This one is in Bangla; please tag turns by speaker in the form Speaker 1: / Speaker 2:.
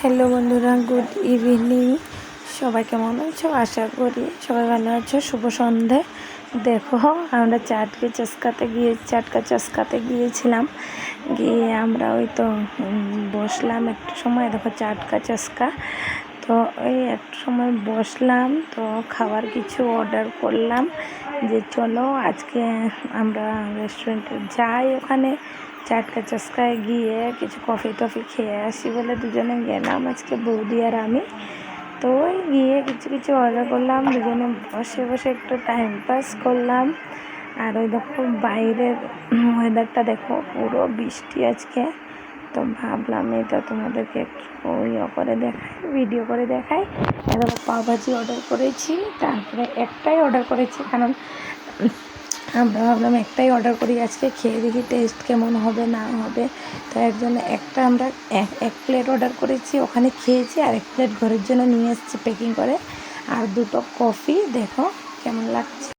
Speaker 1: হ্যালো বন্ধুরা, গুড ইভিনিং। সবাই কেমন আছো? আশা করি সবাই ভালো আছো। শুভ সন্ধে। দেখো, আমরা চাটকা চস্কাতে গিয়েছিলাম। গিয়ে আমরা ওই তো বসলাম একটু সময়। দেখো, চাটকা চস্কা। তো ওই একটু সময় বসলাম, তো খাবার কিছু অর্ডার করলাম যে চলো আজকে আমরা রেস্টুরেন্টে যাই, ওখানে চাটকা চস্কায় গিয়ে কিছু কফি টফি খেয়ে আসি বলে দুজনে গেলাম আজকে, বৌদি আর আমি। তো ওই গিয়ে কিছু অর্ডার করলাম, দুজনে বসে বসে একটু টাইম পাস করলাম। আর ওই দেখো বাইরের ওয়েদারটা দেখো, পুরো বৃষ্টি আজকে। তো ভাবলাম এটা তোমাদেরকে একটু ভিডিও করে দেখাই। এবার পাওভাজি অর্ডার করেছি, তারপরে একটাই অর্ডার করেছি, কারণ আমরা ভাবলাম একটাই অর্ডার করি, আজকে খেয়ে দেখি টেস্ট কেমন হবে না হবে। তো এর জন্য একটা আমরা এক প্লেট অর্ডার করেছি, ওখানে খেয়েছি, আর এক প্লেট ঘরের জন্য নিয়ে এসেছি প্যাকিং করে, আর দুটো কফি। দেখো কেমন লাগছে।